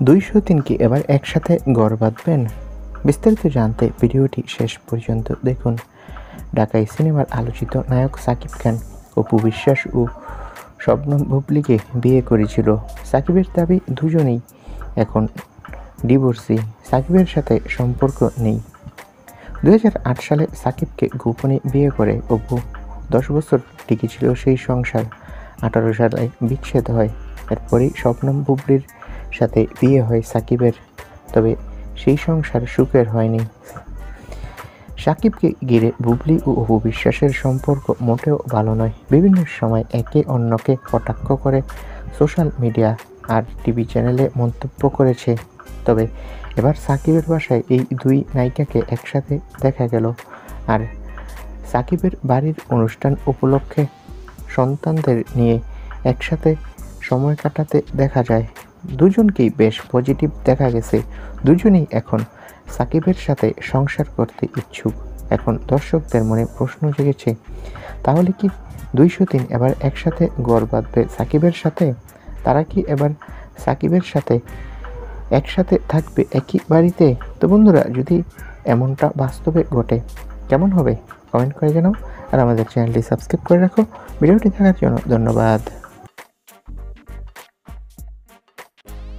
203 কি এবার একসাথে ঘর বাঁধবেন? বিস্তারিত জানতে ভিডিওটি শেষ পর্যন্ত দেখুন। ঢাকাই সিনেমার আলোচিত নায়ক সাকিব খান অপু বিশ্বাস ও শবনম বুবলীকে বিয়ে করেছিল। সাকিবের দাবি দুজনেই এখন ডিভোর্সি, সাকিবের সাথে সম্পর্ক নেই। 2008 সালে সাকিবকে গোপনে বিয়ে করে অপু। 10 বছর টিকেছিল সেই সংসার। 18 সালে বিচ্ছেদ হয়। এরপরই শবনম বুবলীর সাথে বিয়ে হয় সাকিবের। তবে সেই সংসার সুখের হয়নি। সাকিবকে ঘিরে বুবলী ও অপু বিশ্বাসের সম্পর্ক মোটেও ভালো নয়। বিভিন্ন সময় একে অন্যকে কটাক্ষ করে সোশ্যাল মিডিয়া আর টিভি চ্যানেলে মন্তব্য করেছে। তবে এবার সাকিবের বাসায় এই দুই নায়িকাকে একসাথে দেখা গেল। আর সাকিবের বাড়ির অনুষ্ঠান উপলক্ষে সন্তানদের নিয়ে একসাথে সময় কাটাতে দেখা যায়। দুজনকেই বেশ পজিটিভ দেখা গেছে। দুজনেই এখন সাকিবের সাথে সংসার করতে ইচ্ছুক। এখন দর্শকদের মনে প্রশ্ন জেগেছে, তাহলে কি 203 এবার একসাথে ঘর বাঁধবে সাকিবের সাথে? তারা কি এবার সাকিবের সাথে একসাথে থাকবে একই বাড়িতে? তো বন্ধুরা, যদি এমনটা বাস্তবে ঘটে কেমন হবে কমেন্ট করে জানাও। আর আমাদের চ্যানেলটি সাবস্ক্রাইব করে রাখো। ভিডিওটি দেখার জন্য ধন্যবাদ।